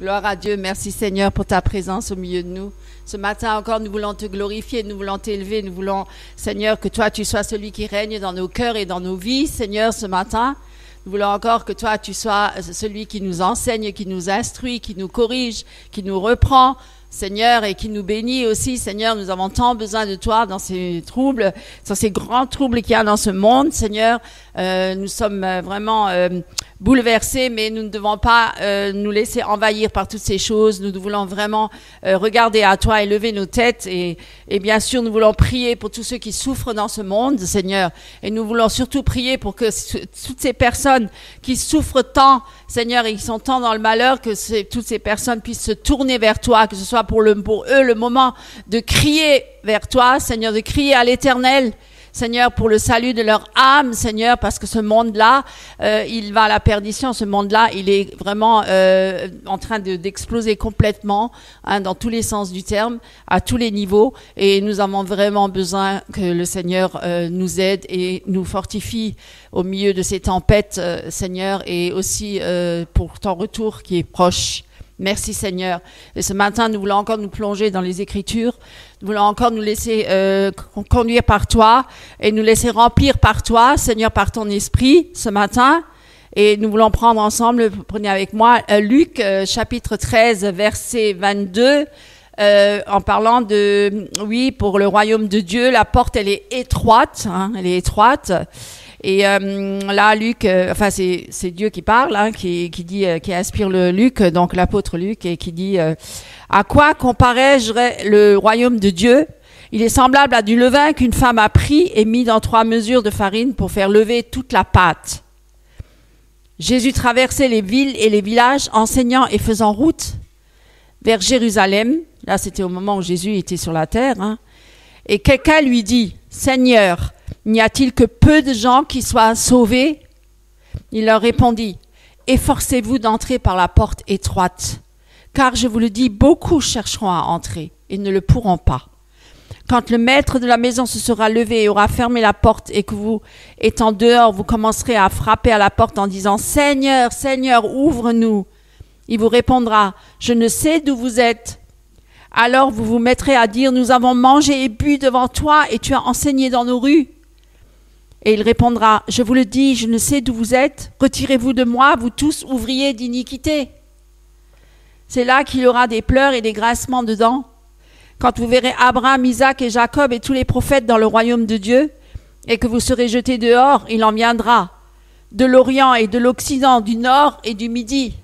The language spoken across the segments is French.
Gloire à Dieu. Merci Seigneur pour ta présence au milieu de nous. Ce matin encore, nous voulons te glorifier, nous voulons t'élever, nous voulons, Seigneur, que toi, tu sois celui qui règne dans nos cœurs et dans nos vies, Seigneur, ce matin. Nous voulons encore que toi, tu sois celui qui nous enseigne, qui nous instruit, qui nous corrige, qui nous reprend, Seigneur, et qui nous bénit aussi. Seigneur, nous avons tant besoin de toi dans ces troubles, dans ces grands troubles qu'il y a dans ce monde, Seigneur. Nous sommes vraiment bouleversés, mais nous ne devons pas nous laisser envahir par toutes ces choses. Nous voulons vraiment regarder à toi et lever nos têtes. Et bien sûr, nous voulons prier pour tous ceux qui souffrent dans ce monde, Seigneur. Et nous voulons surtout prier pour que toutes ces personnes qui souffrent tant, Seigneur, et qui sont tant dans le malheur, que toutes ces personnes puissent se tourner vers toi, que ce soit pour eux le moment de crier vers toi, Seigneur, de crier à l'Éternel, Seigneur, pour le salut de leur âme, Seigneur, parce que ce monde-là, il va à la perdition. Ce monde-là, il est vraiment en train d'exploser complètement, hein, dans tous les sens du terme, à tous les niveaux. Et nous avons vraiment besoin que le Seigneur nous aide et nous fortifie au milieu de ces tempêtes, Seigneur, et aussi pour ton retour qui est proche. Merci Seigneur. Et ce matin, nous voulons encore nous plonger dans les Écritures. Nous voulons encore nous laisser conduire par toi et nous laisser remplir par toi, Seigneur, par ton esprit ce matin. Et nous voulons prendre ensemble, prenez avec moi, Luc chapitre 13, verset 22, en parlant de, oui, pour le royaume de Dieu, la porte, elle est étroite, hein, elle est étroite. Et là, Luc, enfin c'est Dieu qui parle, hein, qui dit, qui inspire le Luc, donc l'apôtre Luc, et qui dit à quoi comparais-je le royaume de Dieu? Il est semblable à du levain qu'une femme a pris et mis dans 3 mesures de farine pour faire lever toute la pâte. Jésus traversait les villes et les villages, enseignant et faisant route vers Jérusalem. Là, c'était au moment où Jésus était sur la terre, hein. Et quelqu'un lui dit, Seigneur, n'y a-t-il que peu de gens qui soient sauvés? Il leur répondit, efforcez-vous d'entrer par la porte étroite, car je vous le dis, beaucoup chercheront à entrer et ne le pourront pas. Quand le maître de la maison se sera levé et aura fermé la porte et que vous, étant dehors, vous commencerez à frapper à la porte en disant, Seigneur, Seigneur, ouvre-nous. Il vous répondra, je ne sais d'où vous êtes. Alors vous vous mettrez à dire, nous avons mangé et bu devant toi et tu as enseigné dans nos rues. Et il répondra, je vous le dis, je ne sais d'où vous êtes. Retirez-vous de moi, vous tous ouvriers d'iniquité. C'est là qu'il y aura des pleurs et des grincements de dents. Quand vous verrez Abraham, Isaac et Jacob et tous les prophètes dans le royaume de Dieu, et que vous serez jetés dehors, il en viendra de l'Orient et de l'Occident, du Nord et du Midi.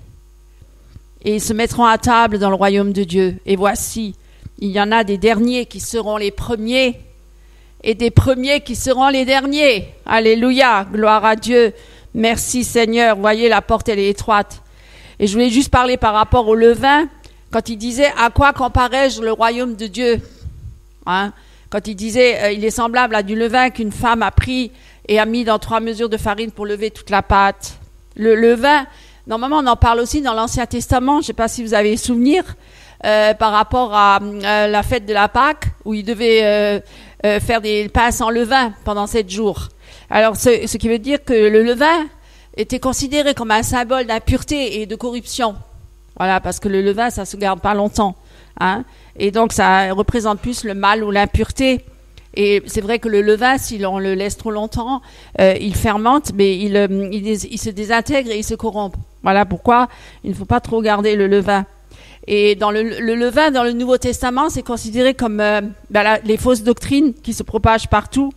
Et ils se mettront à table dans le royaume de Dieu. Et voici, il y en a des derniers qui seront les premiers, et des premiers qui seront les derniers. Alléluia, gloire à Dieu. Merci Seigneur. Voyez, la porte, elle est étroite. Et je voulais juste parler par rapport au levain, quand il disait, à quoi comparais-je le royaume de Dieu, hein? Quand il disait, il est semblable à du levain qu'une femme a pris et a mis dans 3 mesures de farine pour lever toute la pâte. Le levain, normalement, on en parle aussi dans l'Ancien Testament. Je ne sais pas si vous avez souvenir par rapport à la fête de la Pâque, où il devait faire des pains sans levain pendant 7 jours. Alors, ce qui veut dire que le levain était considéré comme un symbole d'impureté et de corruption. Voilà, parce que le levain, ça se garde pas longtemps, hein. Et donc, ça représente plus le mal ou l'impureté. Et c'est vrai que le levain, si on le laisse trop longtemps, il fermente, mais il se désintègre et il se corrompt. Voilà pourquoi il ne faut pas trop garder le levain. Et dans le levain, dans le Nouveau Testament, c'est considéré comme les fausses doctrines qui se propagent partout,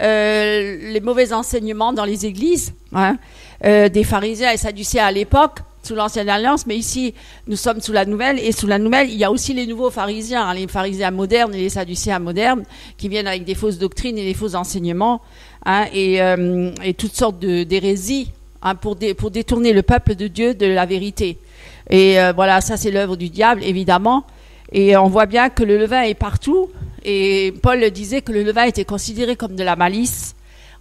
les mauvais enseignements dans les églises, hein, des pharisiens et sadducéens à l'époque, sous l'Ancienne Alliance, mais ici, nous sommes sous la Nouvelle, et sous la Nouvelle, il y a aussi les nouveaux pharisiens, hein, les pharisiens modernes et les sadducéens modernes, qui viennent avec des fausses doctrines et des faux enseignements, hein, et toutes sortes d'hérésies, hein, pour détourner le peuple de Dieu de la vérité. Et voilà, ça c'est l'œuvre du diable, évidemment, et on voit bien que le levain est partout, et Paul disait que le levain était considéré comme de la malice,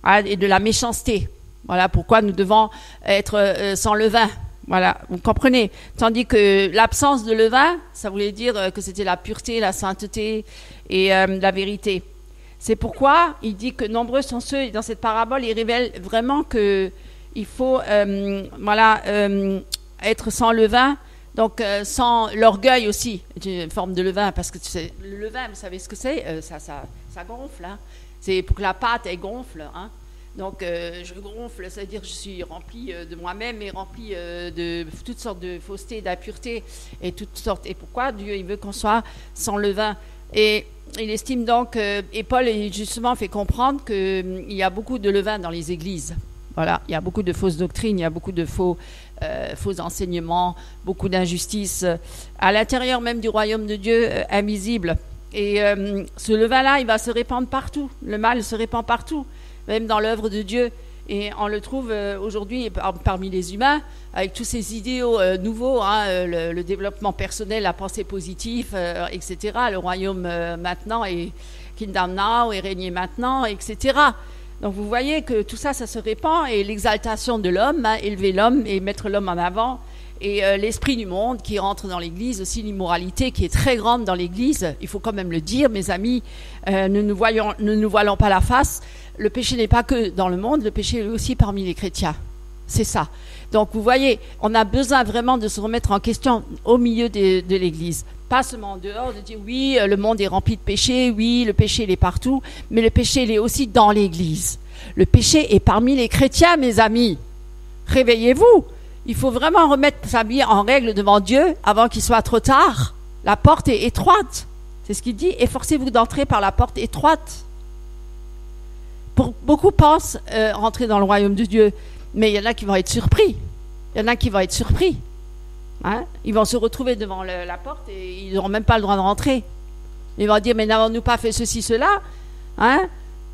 hein, et de la méchanceté. Voilà pourquoi nous devons être sans levain. Voilà, vous comprenez. Tandis que l'absence de levain, ça voulait dire que c'était la pureté, la sainteté et la vérité. C'est pourquoi il dit que nombreux sont ceux, dans cette parabole, il révèle vraiment qu'il faut être sans levain, Donc, sans l'orgueil aussi, c'est une forme de levain, parce que le levain, vous savez ce que c'est, ça gonfle, hein. C'est pour que la pâte, elle gonfle, hein. Donc, je gonfle, ça veut dire que je suis remplie de moi-même et remplie de toutes sortes de fausseté, d'impureté et toutes sortes. Et pourquoi Dieu, il veut qu'on soit sans levain. Et il estime donc, et Paul justement fait comprendre qu'il y a beaucoup de levain dans les églises. Voilà, il y a beaucoup de fausses doctrines, il y a beaucoup de faux enseignements, beaucoup d'injustices à l'intérieur même du royaume de Dieu invisible. Et ce levain-là, il va se répandre partout. Le mal se répand partout, même dans l'œuvre de Dieu. Et on le trouve aujourd'hui parmi les humains, avec tous ces idéaux nouveaux, hein, le développement personnel, la pensée positive, etc. Le royaume maintenant et Kingdom Now et régner maintenant, etc. Donc vous voyez que tout ça, ça se répand, et l'exaltation de l'homme, hein, élever l'homme et mettre l'homme en avant, et l'esprit du monde qui rentre dans l'Église, aussi l'immoralité qui est très grande dans l'Église. Il faut quand même le dire, mes amis, ne nous voilons pas la face. Le péché n'est pas que dans le monde, le péché est aussi parmi les chrétiens. C'est ça. Donc vous voyez, on a besoin vraiment de se remettre en question au milieu de l'Église. Pas seulement en dehors, de dire oui, le monde est rempli de péché, oui, le péché il est partout, mais le péché il est aussi dans l'Église. Le péché est parmi les chrétiens, mes amis. Réveillez-vous. Il faut vraiment remettre sa vie en règle devant Dieu avant qu'il soit trop tard. La porte est étroite. C'est ce qu'il dit. Efforcez-vous d'entrer par la porte étroite. Beaucoup pensent rentrer dans le royaume de Dieu, mais il y en a qui vont être surpris. Il y en a qui vont être surpris. Hein? Ils vont se retrouver devant la porte et ils n'auront même pas le droit de rentrer. Ils vont dire, mais n'avons-nous pas fait ceci, cela, hein?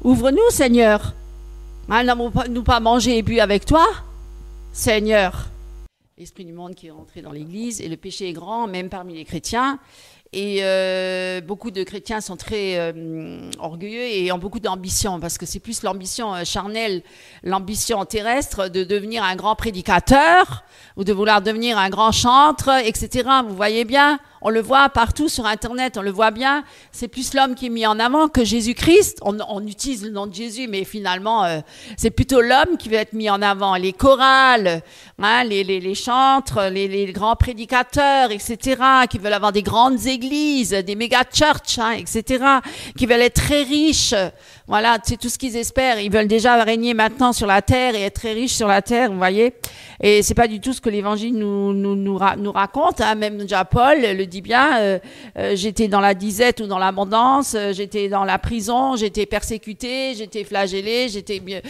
Ouvre-nous, Seigneur. Hein? N'avons-nous pas mangé et bu avec toi, Seigneur? L'esprit du monde qui est rentré dans l'Église, et le péché est grand, même parmi les chrétiens. Et beaucoup de chrétiens sont très orgueilleux et ont beaucoup d'ambition, parce que c'est plus l'ambition charnelle, l'ambition terrestre de devenir un grand prédicateur ou de vouloir devenir un grand chantre, etc. Vous voyez bien, on le voit partout sur Internet, on le voit bien. C'est plus l'homme qui est mis en avant que Jésus-Christ. On utilise le nom de Jésus, mais finalement, c'est plutôt l'homme qui veut être mis en avant. Les chorales, hein, les chantres, les grands prédicateurs, etc., qui veulent avoir des grandes églises, des méga-churches, hein, etc., qui veulent être très riches. Voilà, c'est tout ce qu'ils espèrent. Ils veulent déjà régner maintenant sur la terre et être très riches sur la terre, vous voyez. Et c'est pas du tout ce que l'Évangile nous raconte, hein. Même déjà Paul le dit bien. J'étais dans la disette ou dans l'abondance, j'étais dans la prison, j'étais persécuté, j'étais flagellé, j'étais mieux.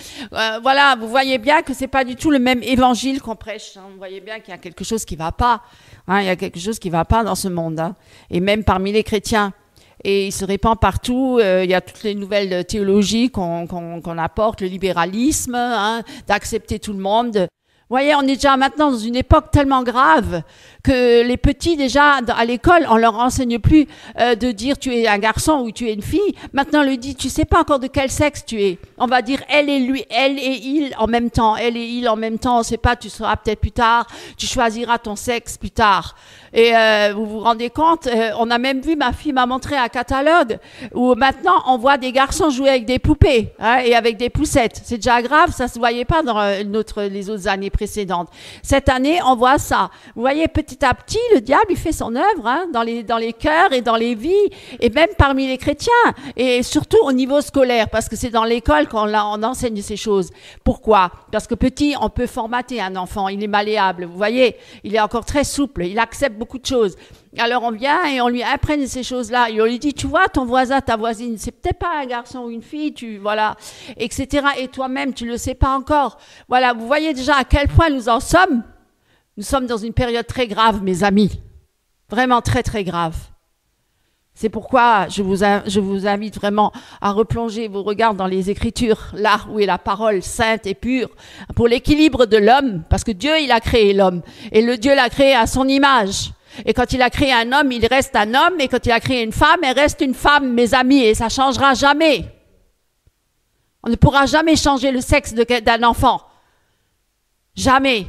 Voilà, vous voyez bien que c'est pas du tout le même Évangile qu'on prêche, hein. Vous voyez bien qu'il y a quelque chose qui va pas. Hein, il y a quelque chose qui va pas dans ce monde, hein. Et même parmi les chrétiens. Et il se répand partout. Il y a toutes les nouvelles théologies qu'on apporte, le libéralisme, hein, d'accepter tout le monde. Vous voyez, on est déjà maintenant dans une époque tellement grave que les petits, déjà, à l'école, on leur enseigne plus de dire tu es un garçon ou tu es une fille. Maintenant, on lui dit, tu sais pas encore de quel sexe tu es. On va dire elle et lui, elle et il en même temps, elle et il en même temps. On sait pas, tu seras peut-être plus tard, tu choisiras ton sexe plus tard. Et vous vous rendez compte, on a même vu, ma fille m'a montré un catalogue où maintenant on voit des garçons jouer avec des poupées, hein, et avec des poussettes. C'est déjà grave, ça se voyait pas dans les autres années précédentes. Cette année, on voit ça. Vous voyez, petit à petit, le diable, il fait son œuvre, hein, dans les cœurs et dans les vies, et même parmi les chrétiens, et surtout au niveau scolaire, parce que c'est dans l'école qu'on enseigne ces choses. Pourquoi? Parce que petit, on peut formater un enfant, il est malléable, vous voyez, il est encore très souple, il accepte beaucoup de choses. Alors on vient et on lui imprègne ces choses-là, et on lui dit, tu vois, ton voisin, ta voisine, c'est peut-être pas un garçon ou une fille, voilà, etc. Et toi-même, tu le sais pas encore. Voilà, vous voyez déjà à quel point nous en sommes. Nous sommes dans une période très grave, mes amis. Vraiment très, très grave. C'est pourquoi je vous invite vraiment à replonger vos regards dans les Écritures, là où est la parole sainte et pure, pour l'équilibre de l'homme, parce que Dieu, il a créé l'homme, et le Dieu l'a créé à son image. Et quand il a créé un homme, il reste un homme, et quand il a créé une femme, elle reste une femme, mes amis, et ça changera jamais. On ne pourra jamais changer le sexe d'un enfant. Jamais.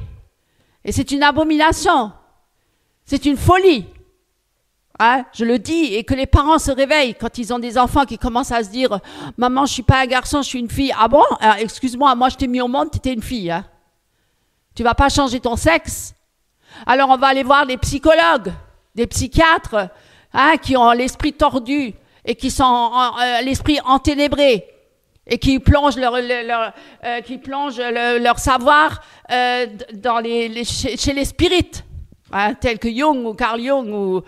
Et c'est une abomination. C'est une folie. Hein, je le dis, et que les parents se réveillent quand ils ont des enfants qui commencent à se dire « Maman, je suis pas un garçon, je suis une fille. » Ah bon? Excuse-moi, moi je t'ai mis au monde, tu étais une fille. Hein. Tu vas pas changer ton sexe? Alors on va aller voir des psychologues, des psychiatres, hein, qui ont l'esprit tordu et qui sont l'esprit enténébré et qui plongent leur savoir chez les spirites, hein, tels que Jung ou Carl Jung ou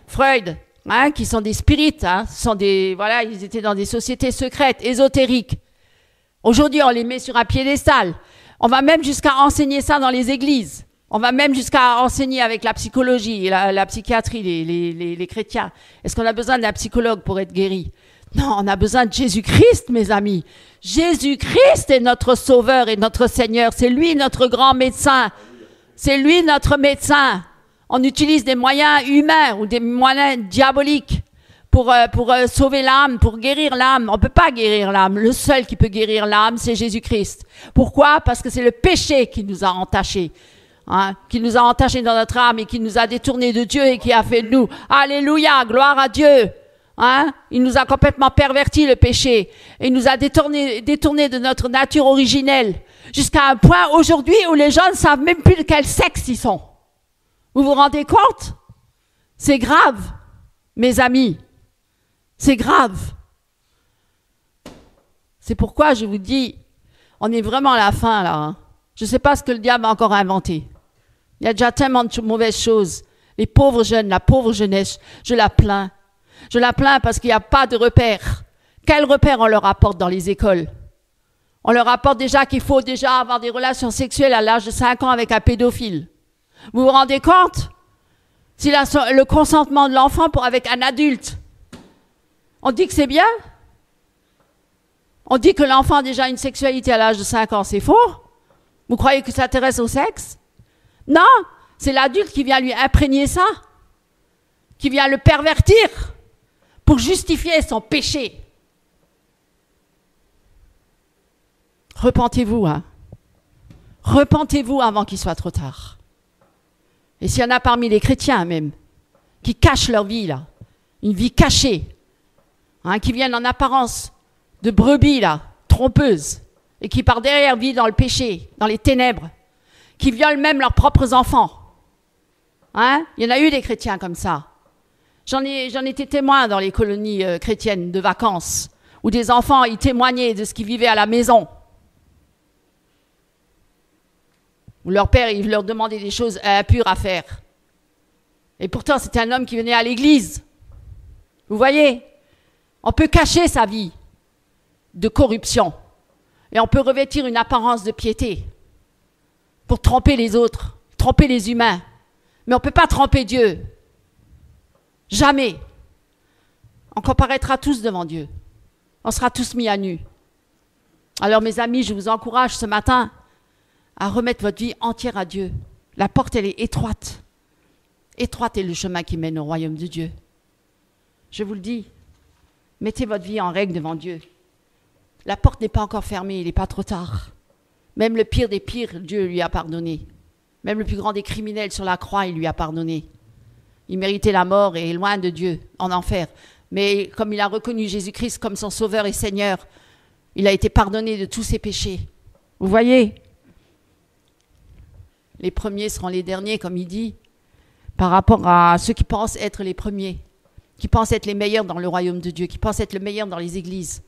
Freud, hein, qui sont des spirites, hein, voilà, ils étaient dans des sociétés secrètes, ésotériques. Aujourd'hui, on les met sur un piédestal. On va même jusqu'à enseigner ça dans les églises. On va même jusqu'à enseigner avec la psychologie, la psychiatrie, les chrétiens. Est-ce qu'on a besoin d'un psychologue pour être guéri? Non, on a besoin de Jésus-Christ, mes amis. Jésus-Christ est notre sauveur et notre Seigneur. C'est lui notre grand médecin. C'est lui notre médecin. On utilise des moyens humains ou des moyens diaboliques pour sauver l'âme, pour guérir l'âme. On ne peut pas guérir l'âme. Le seul qui peut guérir l'âme, c'est Jésus-Christ. Pourquoi? Parce que c'est le péché qui nous a entachés. Hein, qui nous a entachés dans notre âme et qui nous a détournés de Dieu et qui a fait de nous. Alléluia, gloire à Dieu. Hein, il nous a complètement perverti le péché. Et il nous a détournés de notre nature originelle. Jusqu'à un point aujourd'hui où les gens ne savent même plus de quel sexe ils sont. Vous vous rendez compte? C'est grave, mes amis. C'est grave. C'est pourquoi je vous dis, on est vraiment à la fin là. Hein. Je ne sais pas ce que le diable a encore inventé. Il y a déjà tellement de mauvaises choses. Les pauvres jeunes, la pauvre jeunesse, je la plains. Je la plains parce qu'il n'y a pas de repères. Quel repère on leur apporte dans les écoles? On leur apporte déjà qu'il faut déjà avoir des relations sexuelles à l'âge de 5 ans avec un pédophile. Vous vous rendez compte? S'il a le consentement de l'enfant avec un adulte, on dit que c'est bien? On dit que l'enfant a déjà une sexualité à l'âge de 5 ans, c'est faux? Vous croyez qu'il s'intéresse au sexe? Non, c'est l'adulte qui vient lui imprégner ça, qui vient le pervertir pour justifier son péché. Repentez-vous, hein. Repentez-vous avant qu'il soit trop tard. Et s'il y en a parmi les chrétiens même, qui cachent leur vie, là, une vie cachée, hein, qui viennent en apparence de brebis, là, trompeuses, et qui par derrière vivent dans le péché, dans les ténèbres, qui violent même leurs propres enfants. Hein? Il y en a eu des chrétiens comme ça. J'en ai été témoin dans les colonies chrétiennes de vacances, où des enfants y témoignaient de ce qu'ils vivaient à la maison. Où leur père, il leur demandait des choses impures à faire. Et pourtant, c'était un homme qui venait à l'église. Vous voyez? On peut cacher sa vie de corruption. Et on peut revêtir une apparence de piété pour tromper les autres, tromper les humains. Mais on ne peut pas tromper Dieu. Jamais. On comparaîtra tous devant Dieu. On sera tous mis à nu. Alors mes amis, je vous encourage ce matin à remettre votre vie entière à Dieu. La porte, elle est étroite. Étroite est le chemin qui mène au royaume de Dieu. Je vous le dis, mettez votre vie en règle devant Dieu. La porte n'est pas encore fermée, il n'est pas trop tard. Même le pire des pires, Dieu lui a pardonné. Même le plus grand des criminels sur la croix, il lui a pardonné. Il méritait la mort et est loin de Dieu, en enfer. Mais comme il a reconnu Jésus-Christ comme son sauveur et Seigneur, il a été pardonné de tous ses péchés. Vous voyez? Les premiers seront les derniers, comme il dit, par rapport à ceux qui pensent être les premiers, qui pensent être les meilleurs dans le royaume de Dieu, qui pensent être les meilleurs dans les églises.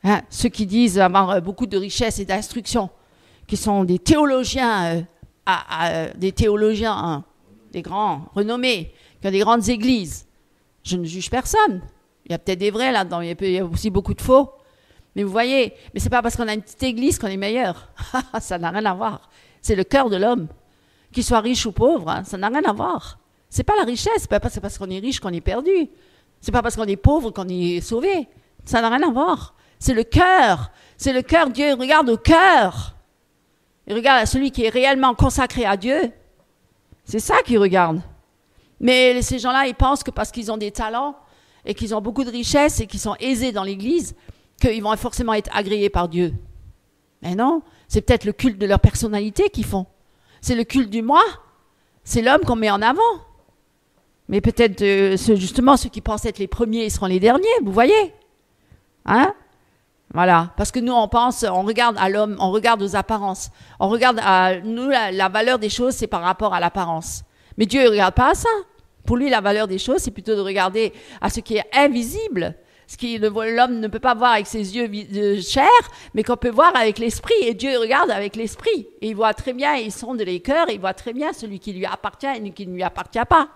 Hein, ceux qui disent avoir beaucoup de richesses et d'instruction, qui sont des théologiens, des grands renommés, qui ont des grandes églises. Je ne juge personne. Il y a peut-être des vrais là-dedans, il y a aussi beaucoup de faux. Mais vous voyez, mais ce n'est pas parce qu'on a une petite église qu'on est meilleur. Ça n'a rien à voir. C'est le cœur de l'homme. Qu'il soit riche ou pauvre, hein, ça n'a rien à voir. Ce n'est pas la richesse, ce n'est pas parce qu'on est riche qu'on est perdu. Ce n'est pas parce qu'on est pauvre qu'on est sauvé. Ça n'a rien à voir. C'est le cœur. C'est le cœur. Dieu regarde au cœur. Il regarde à celui qui est réellement consacré à Dieu. C'est ça qu'il regarde. Mais ces gens-là, ils pensent que parce qu'ils ont des talents et qu'ils ont beaucoup de richesses et qu'ils sont aisés dans l'église, qu'ils vont forcément être agréés par Dieu. Mais non, c'est peut-être le culte de leur personnalité qu'ils font. C'est le culte du moi. C'est l'homme qu'on met en avant. Mais peut-être justement ceux qui pensent être les premiers seront les derniers, vous voyez? Hein? Voilà, parce que nous, on regarde à l'homme, on regarde aux apparences. On regarde à nous, la valeur des choses, c'est par rapport à l'apparence. Mais Dieu ne regarde pas à ça. Pour lui, la valeur des choses, c'est plutôt de regarder à ce qui est invisible, ce que l'homme ne peut pas voir avec ses yeux de chair, mais qu'on peut voir avec l'esprit. Et Dieu regarde avec l'esprit. Et il voit très bien, il sonde les cœurs, et il voit très bien celui qui lui appartient et celui qui ne lui appartient pas.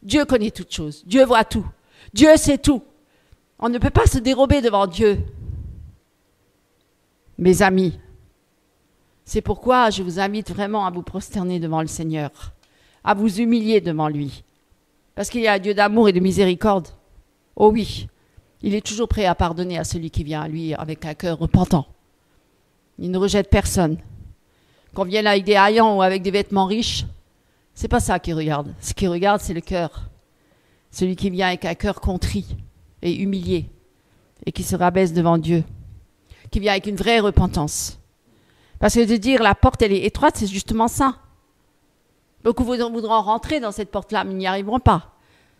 Dieu connaît toutes choses. Dieu voit tout. Dieu sait tout. On ne peut pas se dérober devant Dieu. Mes amis, c'est pourquoi je vous invite vraiment à vous prosterner devant le Seigneur, à vous humilier devant lui. Parce qu'il y a un Dieu d'amour et de miséricorde. Oh oui, il est toujours prêt à pardonner à celui qui vient à lui avec un cœur repentant. Il ne rejette personne. Qu'on vienne avec des haillons ou avec des vêtements riches, c'est pas ça qu'il regarde. Ce qu'il regarde, c'est le cœur. Celui qui vient avec un cœur contrit et humilié et qui se rabaisse devant Dieu, qui vient avec une vraie repentance. Parce que de dire la porte elle est étroite, c'est justement ça. Beaucoup voudront rentrer dans cette porte-là, mais n'y arriveront pas.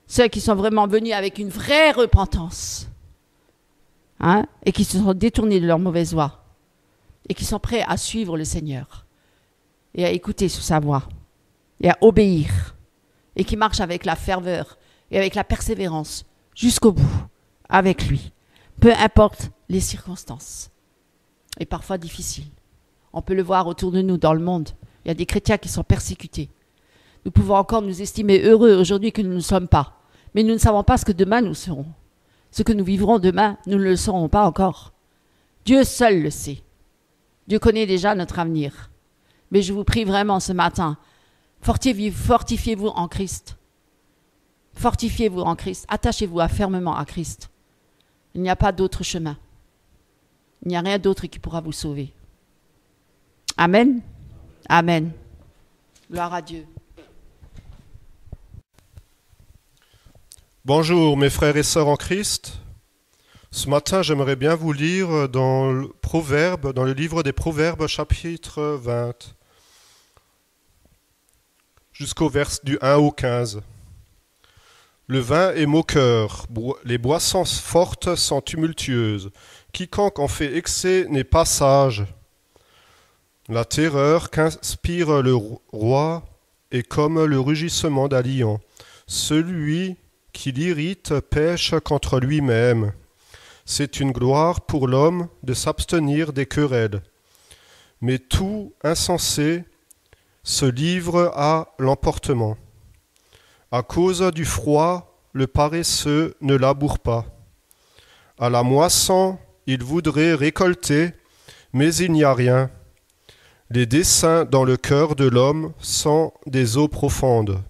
Ceux qui sont vraiment venus avec une vraie repentance, et qui se sont détournés de leur mauvaise voie, et qui sont prêts à suivre le Seigneur, et à écouter sous sa voix, et à obéir, et qui marchent avec la ferveur et avec la persévérance jusqu'au bout, avec lui, peu importe les circonstances, et parfois difficiles. On peut le voir autour de nous dans le monde. Il y a des chrétiens qui sont persécutés. Nous pouvons encore nous estimer heureux aujourd'hui que nous ne sommes pas. Mais nous ne savons pas ce que demain nous serons. Ce que nous vivrons demain, nous ne le saurons pas encore. Dieu seul le sait. Dieu connaît déjà notre avenir. Mais je vous prie vraiment ce matin, fortifiez-vous en Christ. Fortifiez-vous en Christ. Attachez-vous fermement à Christ. Il n'y a pas d'autre chemin. Il n'y a rien d'autre qui pourra vous sauver. Amen. Amen. Gloire à Dieu. Bonjour mes frères et sœurs en Christ. Ce matin, j'aimerais bien vous lire dans le livre des Proverbes, chapitre 20, jusqu'au vers du 1 au 15. Le vin est moqueur, les boissons fortes sont tumultueuses. Quiconque en fait excès n'est pas sage. La terreur qu'inspire le roi est comme le rugissement d'un lion. Celui qui l'irrite pêche contre lui-même. C'est une gloire pour l'homme de s'abstenir des querelles. Mais tout insensé se livre à l'emportement. À cause du froid, le paresseux ne laboure pas. À la moisson, il voudrait récolter, mais il n'y a rien. Les desseins dans le cœur de l'homme sont des eaux profondes,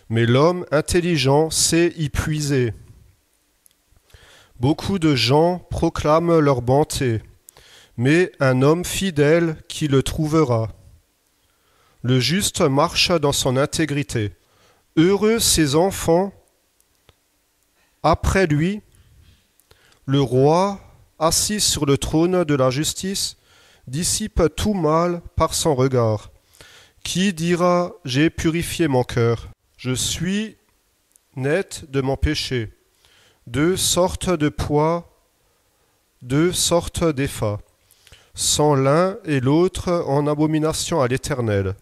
mais l'homme intelligent sait y puiser. Beaucoup de gens proclament leur bonté, mais un homme fidèle qui le trouvera. Le juste marche dans son intégrité. Heureux ses enfants. Après lui, le roi, assis sur le trône de la justice, dissipe tout mal par son regard. Qui dira « J'ai purifié mon cœur ». Je suis net de mon péché. Deux sortes de poids, deux sortes d'effats, sont l'un et l'autre en abomination à l'Éternel.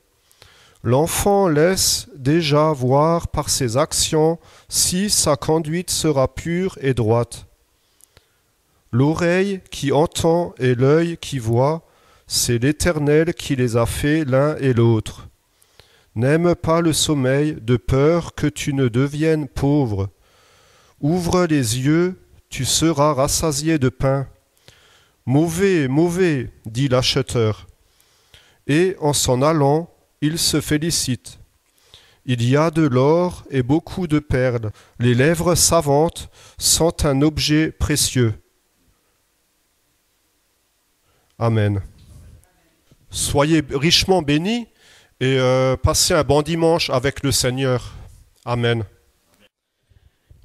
L'enfant laisse déjà voir par ses actions si sa conduite sera pure et droite. L'oreille qui entend et l'œil qui voit, c'est l'Éternel qui les a faits l'un et l'autre. N'aime pas le sommeil de peur que tu ne deviennes pauvre. Ouvre les yeux, tu seras rassasié de pain. Mauvais, mauvais, dit l'acheteur. Et en s'en allant, il se félicite. Il y a de l'or et beaucoup de perles. Les lèvres savantes sont un objet précieux. Amen. Soyez richement bénis et passez un bon dimanche avec le Seigneur. Amen.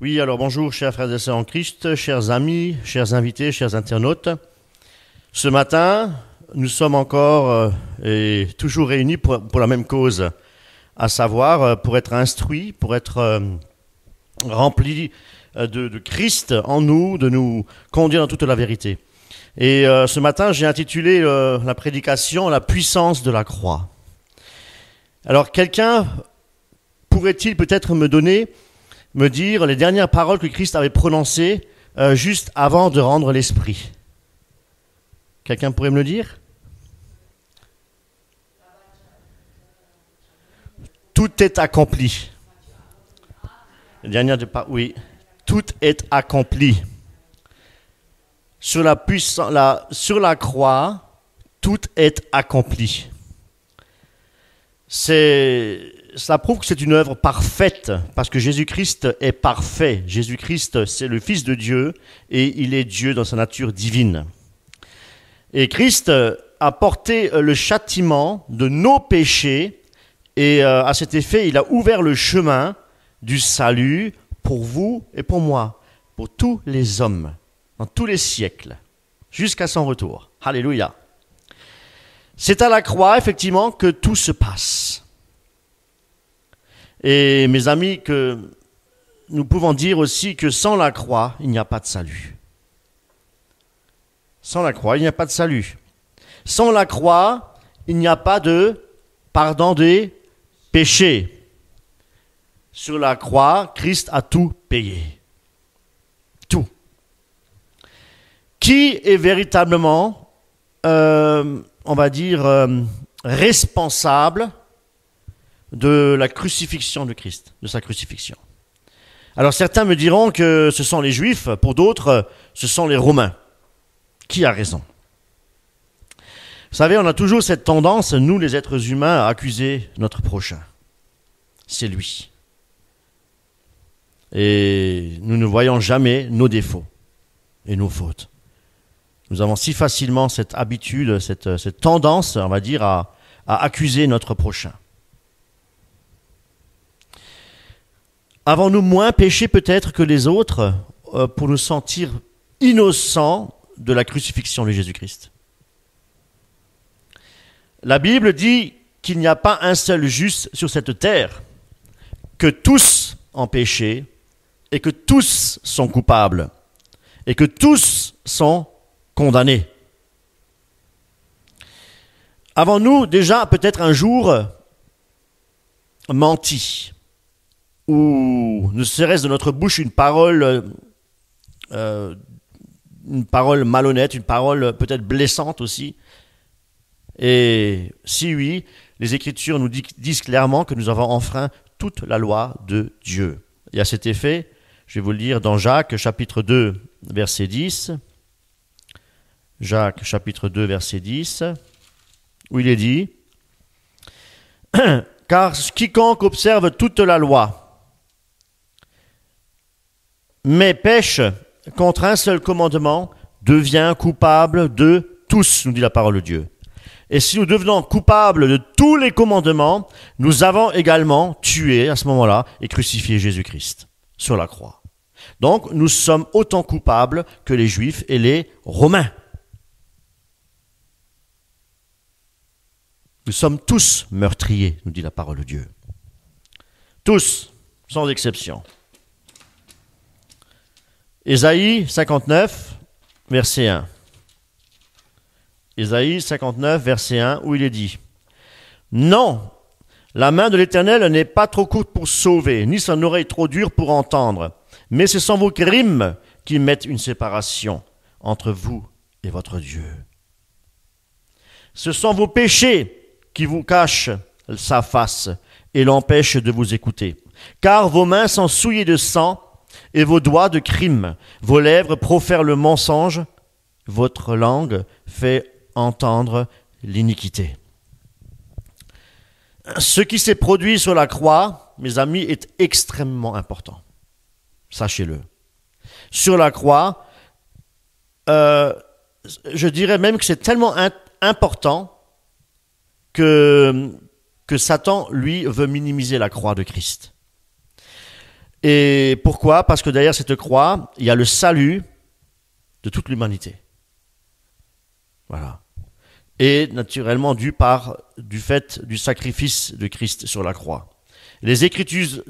Oui, alors bonjour chers frères et sœurs en Christ, chers amis, chers invités, chers internautes. Ce matin, nous sommes encore et toujours réunis pour la même cause, à savoir pour être instruits, pour être remplis de Christ en nous, de nous conduire dans toute la vérité. Et ce matin, j'ai intitulé la prédication « La puissance de la croix ». Alors, quelqu'un pourrait-il peut-être me dire les dernières paroles que Christ avait prononcées juste avant de rendre l'Esprit? Quelqu'un pourrait me le dire? Tout est accompli. La dernière de oui, tout est accompli. Sur la croix, tout est accompli. Cela prouve que c'est une œuvre parfaite, parce que Jésus-Christ est parfait. Jésus-Christ, c'est le Fils de Dieu, et il est Dieu dans sa nature divine. Et Christ a porté le châtiment de nos péchés, et à cet effet, il a ouvert le chemin du salut pour vous et pour moi, pour tous les hommes, dans tous les siècles, jusqu'à son retour. Alléluia. C'est à la croix, effectivement, que tout se passe. Et mes amis, que nous pouvons dire aussi que sans la croix, il n'y a pas de salut. Sans la croix, il n'y a pas de salut. Sans la croix, il n'y a pas de pardon des péchés. Sur la croix, Christ a tout payé. Tout. Qui est véritablement, on va dire, responsable de la crucifixion de Christ, de sa crucifixion? Alors certains me diront que ce sont les Juifs, pour d'autres, ce sont les Romains. Qui a raison? Vous savez, on a toujours cette tendance, nous les êtres humains, à accuser notre prochain. C'est lui. Et nous ne voyons jamais nos défauts et nos fautes. Nous avons si facilement cette habitude, cette tendance, on va dire, à accuser notre prochain. Avons-nous moins péché peut-être que les autres pour nous sentir innocents de la crucifixion de Jésus-Christ? La Bible dit qu'il n'y a pas un seul juste sur cette terre, que tous ont péché et que tous sont coupables et que tous sont condamnés. Avons-nous déjà peut-être un jour menti, ou ne serait-ce de notre bouche une parole malhonnête, une parole peut-être blessante aussi? Et si oui, les Écritures nous disent clairement que nous avons enfreint toute la loi de Dieu. Et à cet effet, je vais vous le lire dans Jacques chapitre 2, verset 10. Jacques chapitre 2, verset 10, où il est dit « Car quiconque observe toute la loi, mais pêche contre un seul commandement, devient coupable de tous, nous dit la parole de Dieu. Et si nous devenons coupables de tous les commandements, nous avons également tué à ce moment-là et crucifié Jésus-Christ sur la croix. Donc nous sommes autant coupables que les Juifs et les Romains. Nous sommes tous meurtriers, nous dit la parole de Dieu. Tous, sans exception. Ésaïe 59, verset 1. Ésaïe 59, verset 1, où il est dit « Non, la main de l'Éternel n'est pas trop courte pour sauver, ni son oreille trop dure pour entendre, mais ce sont vos crimes qui mettent une séparation entre vous et votre Dieu. Ce sont vos péchés qui vous cachent sa face et l'empêchent de vous écouter. Car vos mains sont souillées de sang et vos doigts de crime. Vos lèvres profèrent le mensonge, votre langue fait entendre l'iniquité. » Ce qui s'est produit sur la croix, mes amis, est extrêmement important. Sachez-le. Sur la croix, je dirais même que c'est tellement important que Satan, lui, veut minimiser la croix de Christ. Et pourquoi? Parce que derrière cette croix, il y a le salut de toute l'humanité. Voilà. Et naturellement du fait du sacrifice de Christ sur la croix. Les Écritures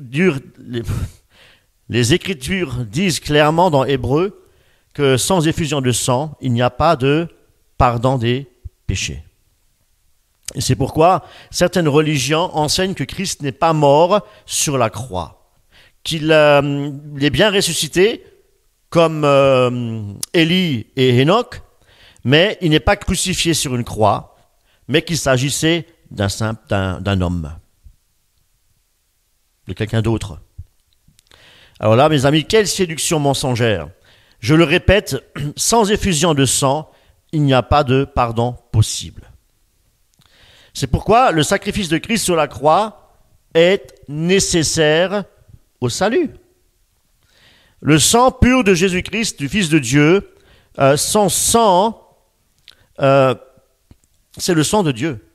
disent clairement dans Hébreux que sans effusion de sang, il n'y a pas de pardon des péchés. Et c'est pourquoi certaines religions enseignent que Christ n'est pas mort sur la croix, qu'il est bien ressuscité, comme Élie et Enoch, mais il n'est pas crucifié sur une croix, mais qu'il s'agissait d'un homme, de quelqu'un d'autre. Alors là, mes amis, quelle séduction mensongère! Je le répète, sans effusion de sang, il n'y a pas de pardon possible. C'est pourquoi le sacrifice de Christ sur la croix est nécessaire au salut. Le sang pur de Jésus-Christ, du Fils de Dieu, son sang, c'est le sang de Dieu.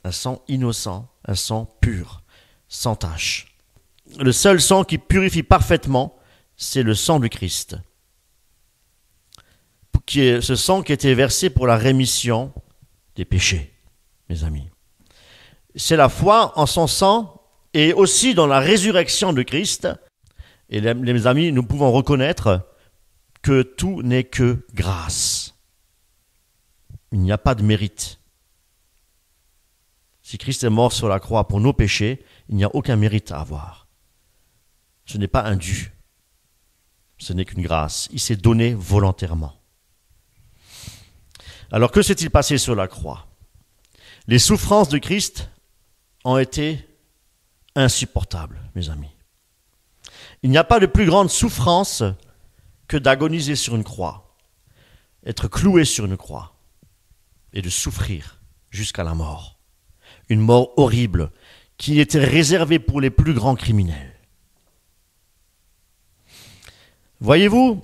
Un sang innocent, un sang pur, sans tache. Le seul sang qui purifie parfaitement, c'est le sang du Christ. Ce sang qui a été versé pour la rémission des péchés, mes amis. C'est la foi en son sang et aussi dans la résurrection de Christ. Et les amis, nous pouvons reconnaître que tout n'est que grâce. Il n'y a pas de mérite. Si Christ est mort sur la croix pour nos péchés, il n'y a aucun mérite à avoir. Ce n'est pas un dû. Ce n'est qu'une grâce. Il s'est donné volontairement. Alors que s'est-il passé sur la croix? Les souffrances de Christ ont été insupportables, mes amis. Il n'y a pas de plus grande souffrance que d'agoniser sur une croix, être cloué sur une croix et de souffrir jusqu'à la mort. Une mort horrible qui était réservée pour les plus grands criminels. Voyez-vous,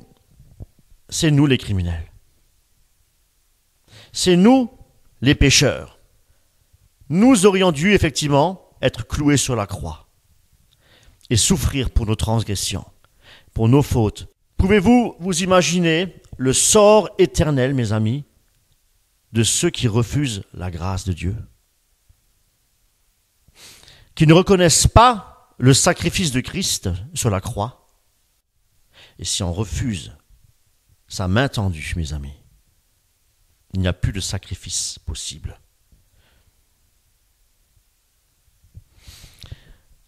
c'est nous les criminels. C'est nous les pécheurs. Nous aurions dû effectivement être cloués sur la croix et souffrir pour nos transgressions, pour nos fautes. Pouvez-vous vous imaginer le sort éternel, mes amis, de ceux qui refusent la grâce de Dieu, qui ne reconnaissent pas le sacrifice de Christ sur la croix? Et si on refuse sa main tendue, mes amis, il n'y a plus de sacrifice possible.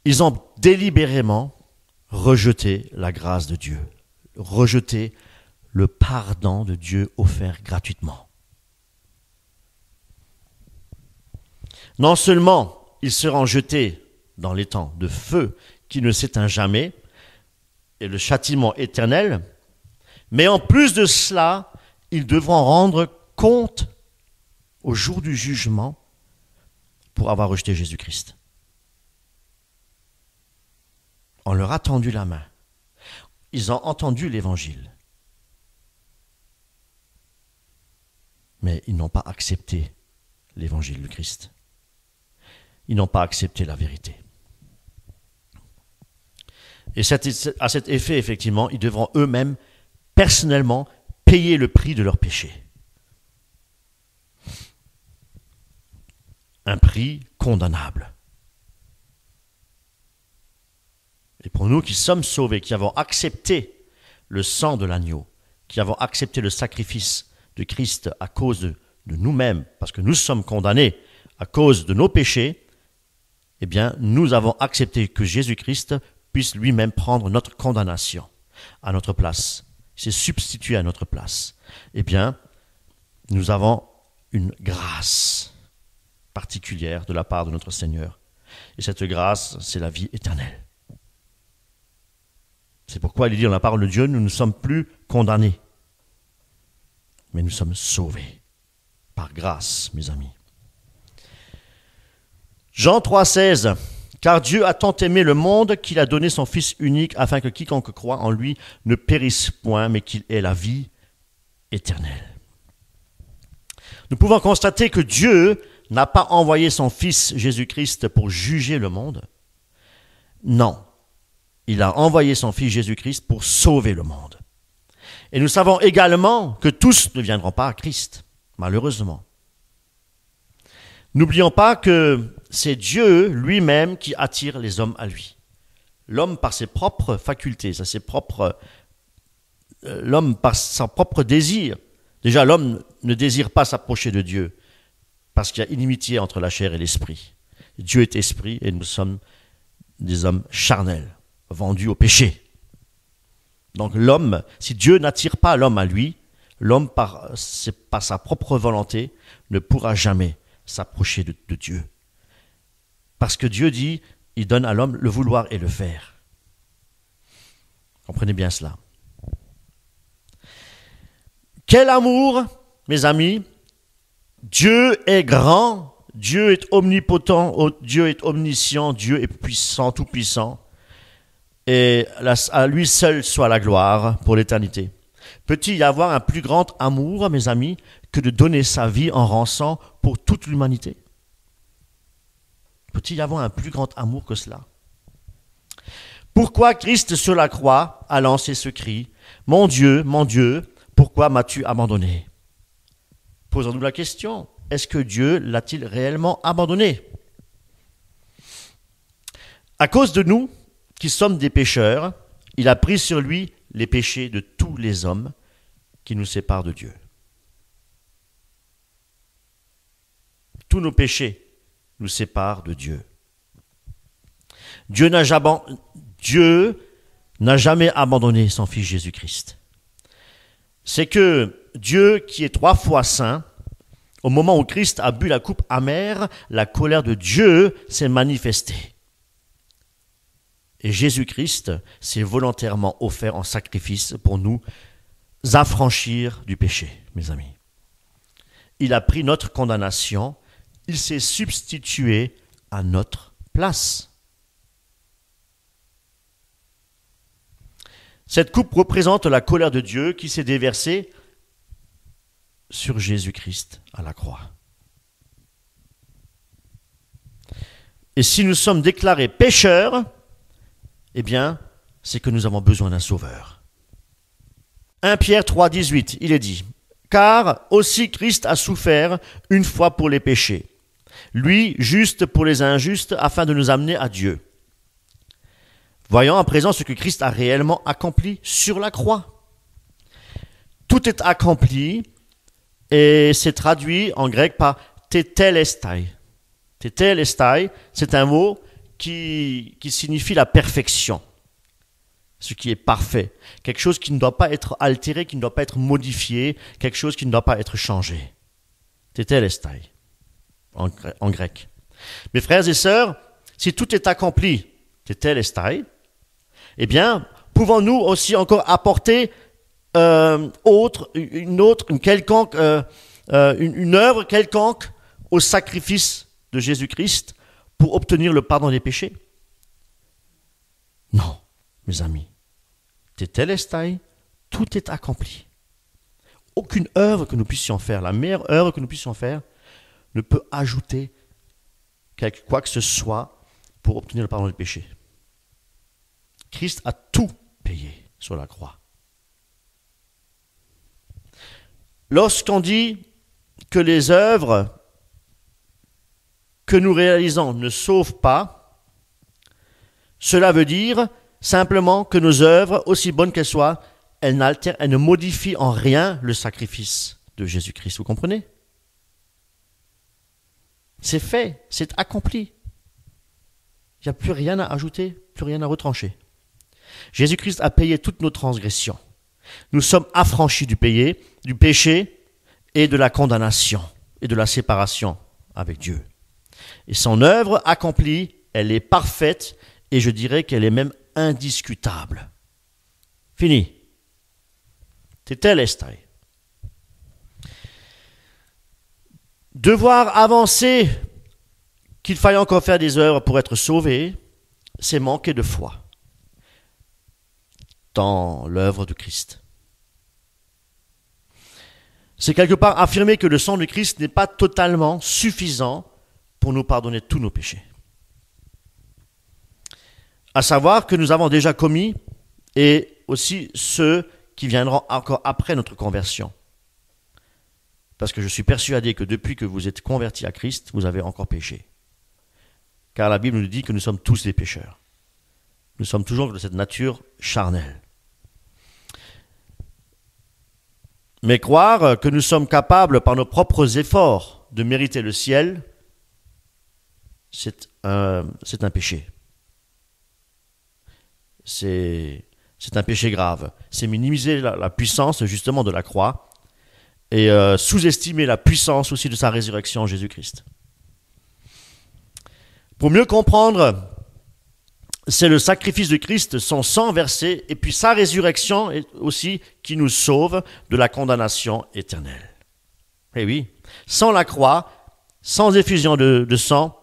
Ils ont délibérément rejeté la grâce de Dieu, rejeté le pardon de Dieu offert gratuitement. Non seulement ils seront jetés dans les temps de feu qui ne s'éteint jamais, et le châtiment éternel, mais en plus de cela, ils devront rendre compte au jour du jugement pour avoir rejeté Jésus-Christ. On leur a tendu la main. Ils ont entendu l'évangile. Mais ils n'ont pas accepté l'évangile du Christ. Ils n'ont pas accepté la vérité. Et à cet effet, effectivement, ils devront eux-mêmes, personnellement, payer le prix de leur péché. Un prix condamnable. Et pour nous qui sommes sauvés, qui avons accepté le sang de l'agneau, qui avons accepté le sacrifice de Christ à cause de nous-mêmes, parce que nous sommes condamnés à cause de nos péchés, eh bien, nous avons accepté que Jésus-Christ puisse lui-même prendre notre condamnation à notre place. Il s'est substitué à notre place. Eh bien, nous avons une grâce particulière de la part de notre Seigneur. Et cette grâce, c'est la vie éternelle. C'est pourquoi il dit dans la parole de Dieu, nous ne sommes plus condamnés, mais nous sommes sauvés par grâce, mes amis. Jean 3,16 « Car Dieu a tant aimé le monde qu'il a donné son Fils unique afin que quiconque croit en lui ne périsse point, mais qu'il ait la vie éternelle. » Nous pouvons constater que Dieu n'a pas envoyé son Fils Jésus-Christ pour juger le monde. Non, il a envoyé son Fils Jésus-Christ pour sauver le monde. Et nous savons également que tous ne viendront pas à Christ, malheureusement. N'oublions pas que c'est Dieu lui-même qui attire les hommes à lui. L'homme, par ses propres facultés, ses propres l'homme par son propre désir. Déjà, l'homme ne désire pas s'approcher de Dieu parce qu'il y a inimitié entre la chair et l'esprit. Dieu est esprit et nous sommes des hommes charnels, vendus au péché. Donc l'homme, si Dieu n'attire pas l'homme à lui, l'homme par sa propre volonté ne pourra jamais s'approcher de Dieu. Parce que Dieu dit, il donne à l'homme le vouloir et le faire. Comprenez bien cela. Quel amour, mes amis! Dieu est grand, Dieu est omnipotent, Dieu est omniscient, Dieu est puissant, tout puissant. Et à lui seul soit la gloire pour l'éternité. Peut-il y avoir un plus grand amour, mes amis, que de donner sa vie en rançon pour toute l'humanité? Peut-il y avoir un plus grand amour que cela? Pourquoi Christ sur la croix a lancé ce cri, « Mon Dieu, pourquoi m'as-tu abandonné ?» Posons-nous la question, est-ce que Dieu l'a-t-il réellement abandonné? À cause de nous, qui sommes des pécheurs, il a pris sur lui les péchés de tous les hommes qui nous séparent de Dieu. Tous nos péchés nous séparent de Dieu. Dieu n'a jamais abandonné son Fils Jésus-Christ. C'est que Dieu, qui est 3 fois saint, au moment où Christ a bu la coupe amère, la colère de Dieu s'est manifestée. Et Jésus-Christ s'est volontairement offert en sacrifice pour nous affranchir du péché, mes amis. Il a pris notre condamnation, il s'est substitué à notre place. Cette coupe représente la colère de Dieu qui s'est déversée sur Jésus-Christ à la croix. Et si nous sommes déclarés pécheurs, eh bien, c'est que nous avons besoin d'un sauveur. 1 Pierre 3, 18, il est dit, « Car aussi Christ a souffert une fois pour les péchés, lui juste pour les injustes, afin de nous amener à Dieu. » Voyons à présent ce que Christ a réellement accompli sur la croix. Tout est accompli et c'est traduit en grec par tetelestai. Tetelestai, c'est un mot qui signifie la perfection, ce qui est parfait, quelque chose qui ne doit pas être altéré, qui ne doit pas être modifié, quelque chose qui ne doit pas être changé. Tetelestai, en grec. Mes frères et sœurs, si tout est accompli, tetelestai, eh bien, pouvons-nous aussi encore apporter une œuvre quelconque au sacrifice de Jésus-Christ pour obtenir le pardon des péchés? Non, mes amis. Tetelestai, tout est accompli. Aucune œuvre que nous puissions faire, la meilleure œuvre que nous puissions faire, ne peut ajouter quoi que ce soit pour obtenir le pardon des péchés. Christ a tout payé sur la croix. Lorsqu'on dit que les œuvres que nous réalisons ne sauvent pas, cela veut dire simplement que nos œuvres, aussi bonnes qu'elles soient, elles ne modifient en rien le sacrifice de Jésus-Christ. Vous comprenez? C'est fait, c'est accompli. Il n'y a plus rien à ajouter, plus rien à retrancher. Jésus-Christ a payé toutes nos transgressions. Nous sommes affranchis du péché et de la condamnation et de la séparation avec Dieu. Et son œuvre accomplie, elle est parfaite et je dirais qu'elle est même indiscutable. Fini. Tetelestai. Devoir avancer qu'il faille encore faire des œuvres pour être sauvé, c'est manquer de foi dans l'œuvre de Christ. C'est quelque part affirmer que le sang de Christ n'est pas totalement suffisant pour nous pardonner tous nos péchés. À savoir que nous avons déjà commis et aussi ceux qui viendront encore après notre conversion. Parce que je suis persuadé que depuis que vous êtes convertis à Christ, vous avez encore péché. Car la Bible nous dit que nous sommes tous des pécheurs. Nous sommes toujours de cette nature charnelle. Mais croire que nous sommes capables par nos propres efforts de mériter le ciel, c'est un péché. C'est un péché grave. C'est minimiser la puissance justement de la croix et sous-estimer la puissance aussi de sa résurrection en Jésus-Christ. Pour mieux comprendre, c'est le sacrifice de Christ, son sang versé, et puis sa résurrection aussi qui nous sauve de la condamnation éternelle. Eh oui, sans la croix, sans effusion de sang,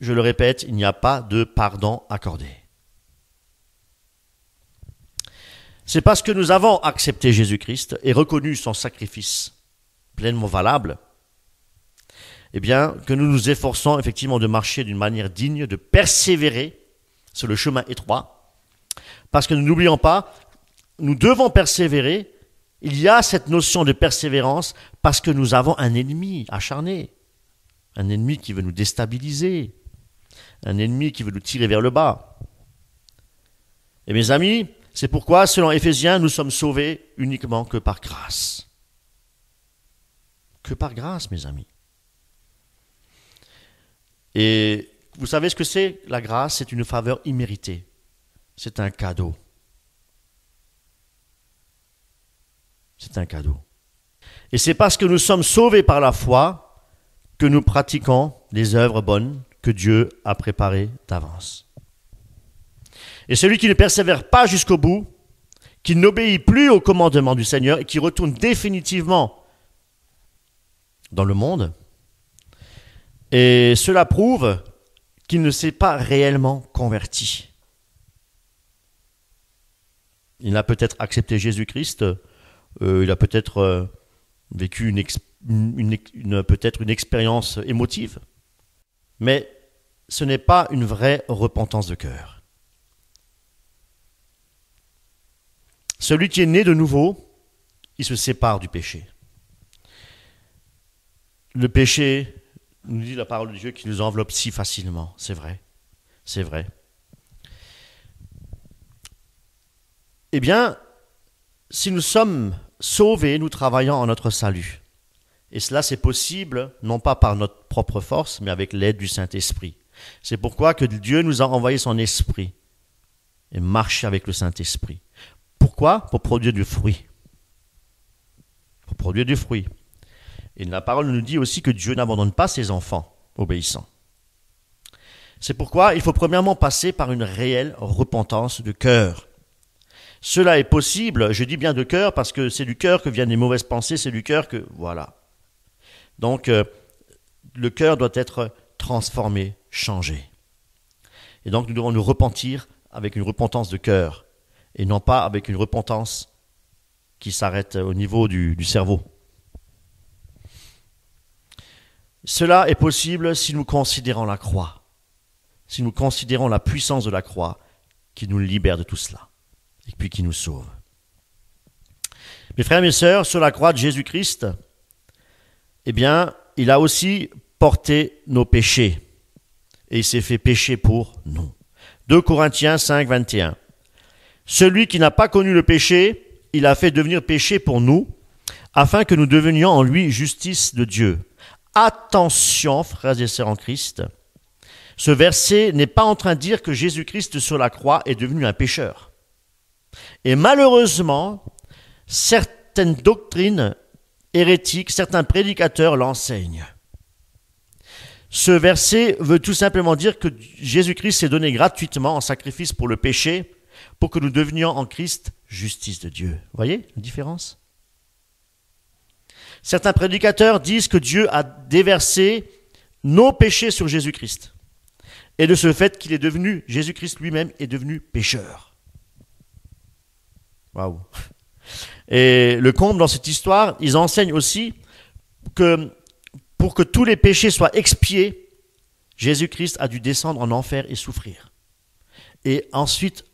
je le répète, il n'y a pas de pardon accordé. C'est parce que nous avons accepté Jésus-Christ et reconnu son sacrifice pleinement valable, eh bien, que nous nous efforçons effectivement de marcher d'une manière digne, de persévérer sur le chemin étroit. Parce que nous n'oublions pas, nous devons persévérer. Il y a cette notion de persévérance parce que nous avons un ennemi acharné, un ennemi qui veut nous déstabiliser, un ennemi qui veut nous tirer vers le bas. Et mes amis, c'est pourquoi, selon Éphésiens, nous sommes sauvés uniquement que par grâce. Que par grâce, mes amis. Et vous savez ce que c'est? La grâce, c'est une faveur imméritée. C'est un cadeau. C'est un cadeau. Et c'est parce que nous sommes sauvés par la foi que nous pratiquons les œuvres bonnes que Dieu a préparées d'avance. Et celui qui ne persévère pas jusqu'au bout, qui n'obéit plus au commandement du Seigneur et qui retourne définitivement dans le monde, et cela prouve qu'il ne s'est pas réellement converti. Il a peut-être accepté Jésus-Christ, il a peut-être vécu peut-être une expérience émotive, mais ce n'est pas une vraie repentance de cœur. Celui qui est né de nouveau, il se sépare du péché. Le péché, nous dit la parole de Dieu, qui nous enveloppe si facilement. C'est vrai. C'est vrai. Eh bien, si nous sommes sauvés, nous travaillons en notre salut. Et cela, c'est possible, non pas par notre propre force, mais avec l'aide du Saint-Esprit. C'est pourquoi que Dieu nous a envoyé son Esprit et marcher avec le Saint-Esprit. Pourquoi? Pour produire du fruit. Pour produire du fruit. Et la parole nous dit aussi que Dieu n'abandonne pas ses enfants obéissants. C'est pourquoi il faut premièrement passer par une réelle repentance de cœur. Cela est possible, je dis bien de cœur, parce que c'est du cœur que viennent les mauvaises pensées, c'est du cœur que... Voilà. Donc, le cœur doit être transformé, changé. Et donc, nous devons nous repentir avec une repentance de cœur, et non pas avec une repentance qui s'arrête au niveau du cerveau. Cela est possible si nous considérons la croix, si nous considérons la puissance de la croix qui nous libère de tout cela, et puis qui nous sauve. Mes frères et mes sœurs, sur la croix de Jésus-Christ, eh bien, il a aussi porté nos péchés, et il s'est fait pécher pour nous. 2 Corinthiens 5, 21. Celui qui n'a pas connu le péché, il a fait devenir péché pour nous, afin que nous devenions en lui justice de Dieu. Attention, frères et sœurs en Christ, ce verset n'est pas en train de dire que Jésus-Christ sur la croix est devenu un pécheur. Et malheureusement, certaines doctrines hérétiques, certains prédicateurs l'enseignent. Ce verset veut tout simplement dire que Jésus-Christ s'est donné gratuitement en sacrifice pour le péché, pour que nous devenions en Christ justice de Dieu. Vous voyez la différence? Certains prédicateurs disent que Dieu a déversé nos péchés sur Jésus-Christ. Et de ce fait qu'il est devenu, Jésus-Christ lui-même est devenu pécheur. Waouh! Et le comble dans cette histoire, ils enseignent aussi que pour que tous les péchés soient expiés, Jésus-Christ a dû descendre en enfer et souffrir. Et ensuite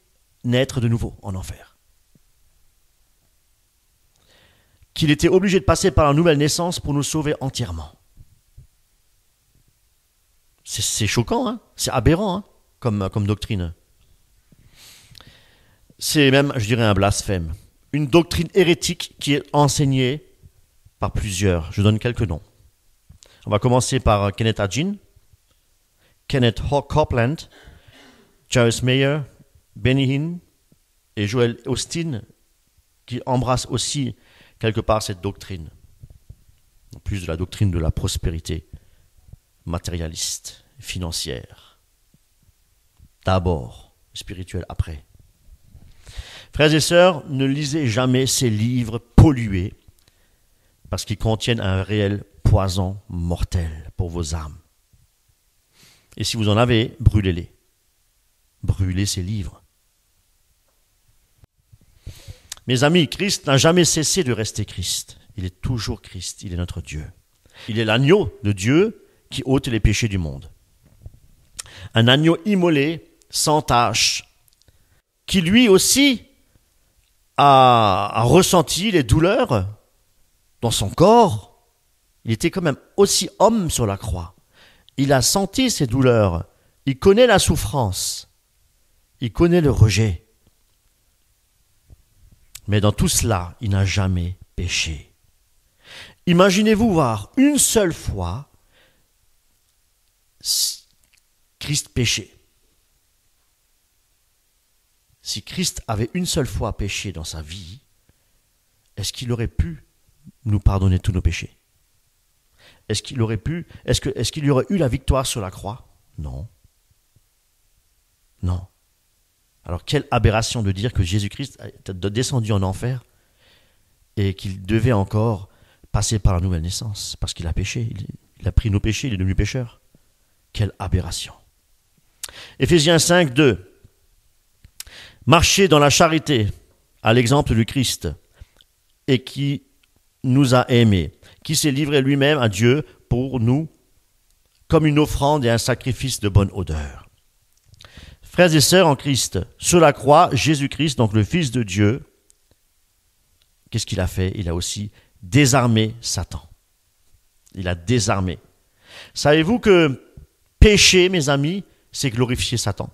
naître de nouveau en enfer. Qu'il était obligé de passer par la nouvelle naissance pour nous sauver entièrement. C'est choquant, hein? C'est aberrant, hein? comme doctrine. C'est même, je dirais, un blasphème. Une doctrine hérétique qui est enseignée par plusieurs. Je donne quelques noms. On va commencer par Kenneth Hagin, Kenneth Copeland, Joyce Meyer, Benny Hinn et Joel Austin, qui embrassent aussi quelque part cette doctrine, en plus de la doctrine de la prospérité matérialiste, financière. D'abord, spirituelle après. Frères et sœurs, ne lisez jamais ces livres pollués parce qu'ils contiennent un réel poison mortel pour vos âmes. Et si vous en avez, brûlez-les. Brûlez ces livres. Mes amis, Christ n'a jamais cessé de rester Christ. Il est toujours Christ, il est notre Dieu. Il est l'agneau de Dieu qui ôte les péchés du monde. Un agneau immolé, sans tache, qui lui aussi a ressenti les douleurs dans son corps. Il était quand même aussi homme sur la croix. Il a senti ces douleurs. Il connaît la souffrance. Il connaît le rejet. Mais dans tout cela, il n'a jamais péché. Imaginez-vous voir une seule fois Christ pécher. Si Christ avait une seule fois péché dans sa vie, est-ce qu'il aurait pu nous pardonner tous nos péchés? Est-ce qu'il y aurait eu la victoire sur la croix? Non. Non. Alors quelle aberration de dire que Jésus-Christ est descendu en enfer et qu'il devait encore passer par la nouvelle naissance parce qu'il a péché. Il a pris nos péchés, il est devenu pécheur. Quelle aberration. Éphésiens 5, 2. Marchez dans la charité, à l'exemple du Christ, et qui nous a aimés, qui s'est livré lui-même à Dieu pour nous, comme une offrande et un sacrifice de bonne odeur. Frères et sœurs en Christ, sur la croix, Jésus-Christ, donc le Fils de Dieu, qu'est-ce qu'il a fait? Il a aussi désarmé Satan. Il a désarmé. Savez-vous que pécher, mes amis, c'est glorifier Satan?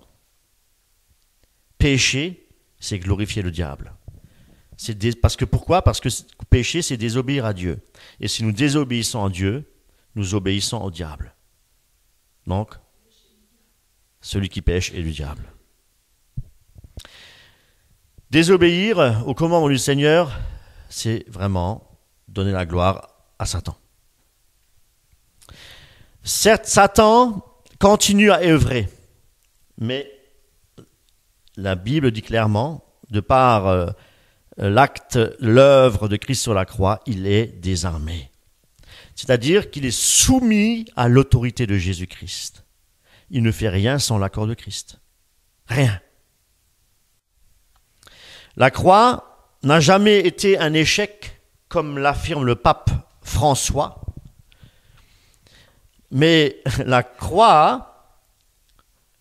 Pécher, c'est glorifier le diable. Pourquoi? Parce que pécher, c'est désobéir à Dieu. Et si nous désobéissons à Dieu, nous obéissons au diable. Donc, celui qui pêche est du diable. Désobéir au commandement du Seigneur, c'est vraiment donner la gloire à Satan. Certes, Satan continue à œuvrer, mais la Bible dit clairement, de par l'acte, l'œuvre de Christ sur la croix, il est désarmé. C'est-à-dire qu'il est soumis à l'autorité de Jésus-Christ. Il ne fait rien sans l'accord de Christ. Rien. La croix n'a jamais été un échec, comme l'affirme le pape François. Mais la croix,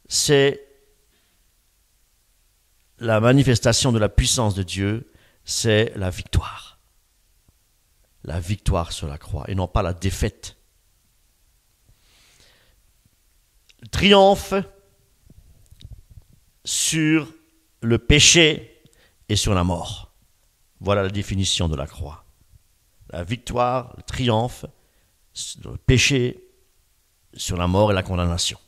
c'est la manifestation de la puissance de Dieu, c'est la victoire. La victoire sur la croix, et non pas la défaite. Le triomphe sur le péché et sur la mort. Voilà la définition de la croix. La victoire, le triomphe sur le péché, sur la mort et la condamnation.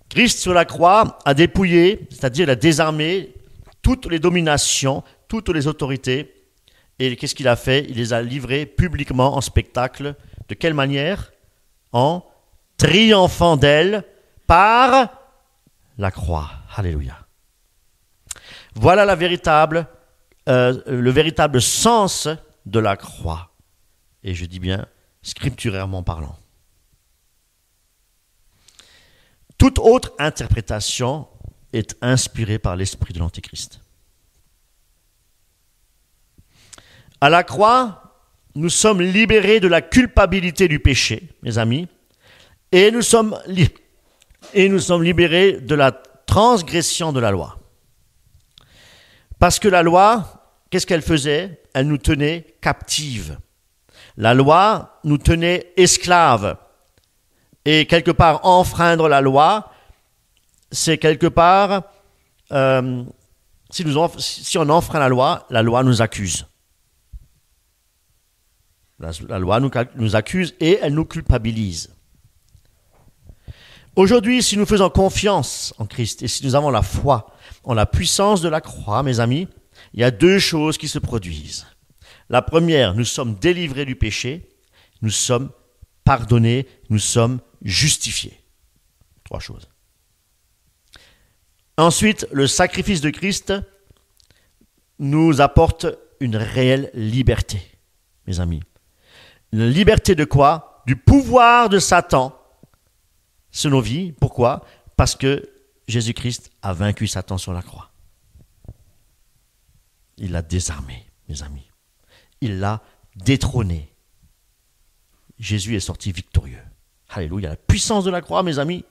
Christ sur la croix a dépouillé, c'est-à-dire a désarmé toutes les dominations, toutes les autorités. Et qu'est-ce qu'il a fait? Il les a livrées publiquement en spectacle. De quelle manière? En triomphant d'elle par la croix. Alléluia. Voilà le véritable sens de la croix. Et je dis bien scripturairement parlant. Toute autre interprétation est inspirée par l'esprit de l'Antéchrist. À la croix, nous sommes libérés de la culpabilité du péché, mes amis, et nous sommes libérés de la transgression de la loi. Parce que la loi, qu'est-ce qu'elle faisait? Elle nous tenait captives. La loi nous tenait esclaves. Et quelque part, enfreindre la loi, c'est quelque part, si on enfreint la loi nous accuse. La loi nous accuse et elle nous culpabilise. Aujourd'hui, si nous faisons confiance en Christ et si nous avons la foi en la puissance de la croix, mes amis, il y a 2 choses qui se produisent. La première, nous sommes délivrés du péché, nous sommes pardonnés, nous sommes justifiés. 3 choses. Ensuite, le sacrifice de Christ nous apporte une réelle liberté, mes amis. Une liberté de quoi? Du pouvoir de Satan sur nos vies. Pourquoi? Parce que Jésus-Christ a vaincu Satan sur la croix. Il l'a désarmé, mes amis. Il l'a détrôné. Jésus est sorti victorieux. Alléluia. La puissance de la croix, mes amis.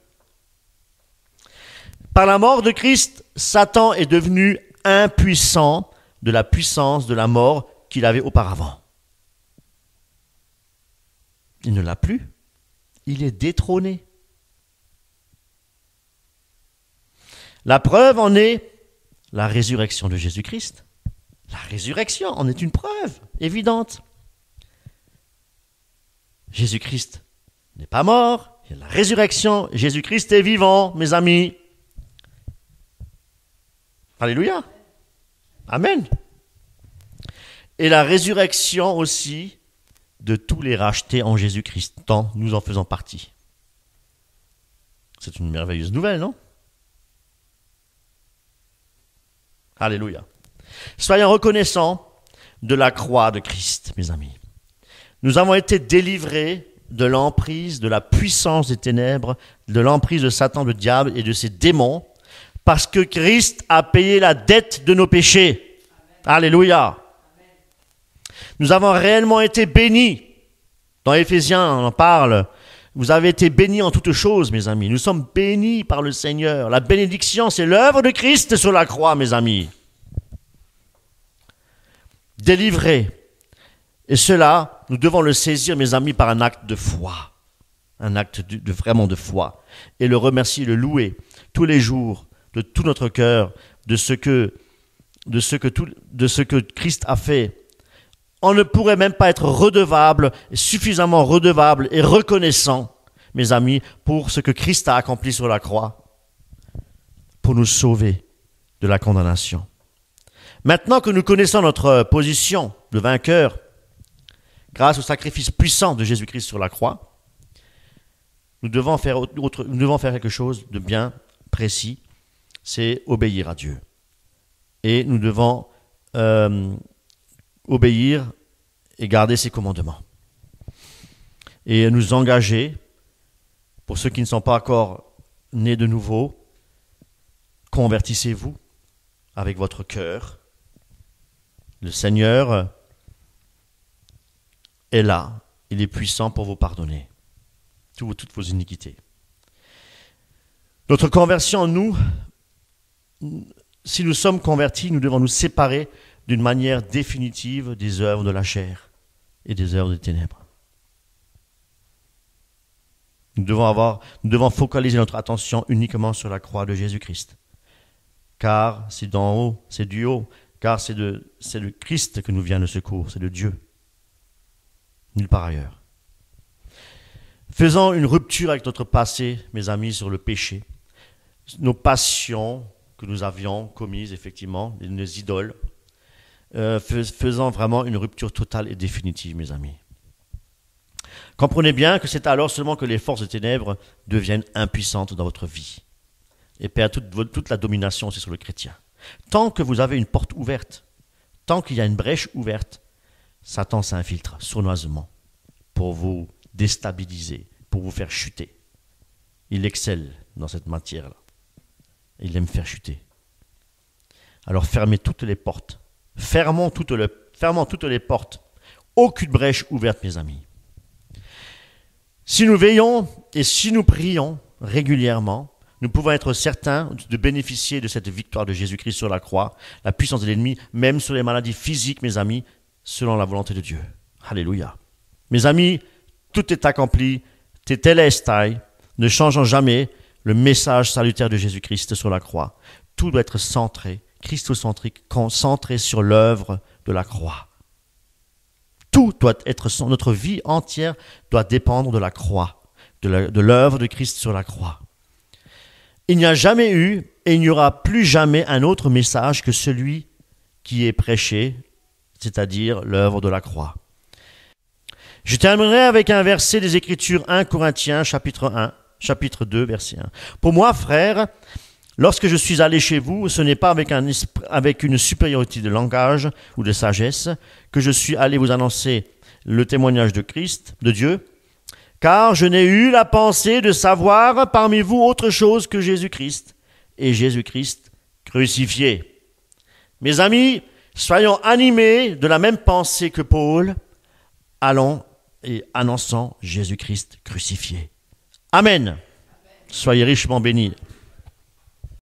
Par la mort de Christ, Satan est devenu impuissant de la puissance de la mort qu'il avait auparavant. Il ne l'a plus. Il est détrôné. La preuve en est la résurrection de Jésus-Christ. La résurrection en est une preuve évidente. Jésus-Christ n'est pas mort. Il y a la résurrection. Jésus-Christ est vivant, mes amis. Alléluia. Amen. Et la résurrection aussi de tous les rachetés en Jésus-Christ, tant nous en faisons partie. C'est une merveilleuse nouvelle, non? Alléluia. Soyons reconnaissants de la croix de Christ, mes amis. Nous avons été délivrés de l'emprise, de la puissance des ténèbres, de l'emprise de Satan, le diable et de ses démons, parce que Christ a payé la dette de nos péchés. Amen. Alléluia. Amen. Nous avons réellement été bénis. Dans Éphésiens, on en parle. Vous avez été bénis en toutes choses, mes amis. Nous sommes bénis par le Seigneur. La bénédiction, c'est l'œuvre de Christ sur la croix, mes amis. Délivrés. Et cela, nous devons le saisir, mes amis, par un acte de foi. Un acte vraiment de foi. Et le remercier, le louer tous les jours, de tout notre cœur, de ce que Christ a fait. On ne pourrait même pas être redevable, suffisamment redevable et reconnaissant, mes amis, pour ce que Christ a accompli sur la croix, pour nous sauver de la condamnation. Maintenant que nous connaissons notre position de vainqueur, grâce au sacrifice puissant de Jésus-Christ sur la croix, nous devons faire quelque chose de bien précis, c'est obéir à Dieu. Et nous devons obéir et garder ses commandements. Et nous engager, pour ceux qui ne sont pas encore nés de nouveau, convertissez-vous avec votre cœur. Le Seigneur est là, il est puissant pour vous pardonner toutes vos iniquités. Notre conversion, si nous sommes convertis, nous devons nous séparer d'une manière définitive des œuvres de la chair et des œuvres des ténèbres. Nous devons focaliser notre attention uniquement sur la croix de Jésus-Christ. Car c'est d'en haut, c'est du haut, car c'est de Christ que nous vient le secours, c'est de Dieu. Nulle part ailleurs. Faisons une rupture avec notre passé, mes amis, sur le péché. Nos passions que nous avions commises, effectivement, nos idoles. Faisant vraiment une rupture totale et définitive, mes amis. Comprenez bien que c'est alors seulement que les forces des ténèbres deviennent impuissantes dans votre vie et perdent toute la domination aussi sur le chrétien. Tant que vous avez une porte ouverte, tant qu'il y a une brèche ouverte, Satan s'infiltre sournoisement pour vous déstabiliser, pour vous faire chuter. Il excelle dans cette matière-là. Il aime faire chuter. Alors fermez toutes les portes. Fermons toutes les portes. Aucune brèche ouverte, mes amis. Si nous veillons et si nous prions régulièrement, nous pouvons être certains de bénéficier de cette victoire de Jésus-Christ sur la croix, la puissance de l'ennemi, même sur les maladies physiques, mes amis, selon la volonté de Dieu. Alléluia. Mes amis, tout est accompli. Tetelestai, ne changeons jamais le message salutaire de Jésus-Christ sur la croix. Tout doit être centré, christocentrique, concentré sur l'œuvre de la croix. Tout notre vie entière doit dépendre de la croix, de l'œuvre de Christ sur la croix. Il n'y a jamais eu et il n'y aura plus jamais un autre message que celui qui est prêché, c'est-à-dire l'œuvre de la croix. Je terminerai avec un verset des Écritures 1 Corinthiens, chapitre 2, verset 1. Pour moi, frères, lorsque je suis allé chez vous, ce n'est pas avec une supériorité de langage ou de sagesse que je suis allé vous annoncer le témoignage de Christ, de Dieu, car je n'ai eu la pensée de savoir parmi vous autre chose que Jésus-Christ, et Jésus-Christ crucifié. Mes amis, soyons animés de la même pensée que Paul, allons et annonçons Jésus-Christ crucifié. Amen. Soyez richement bénis.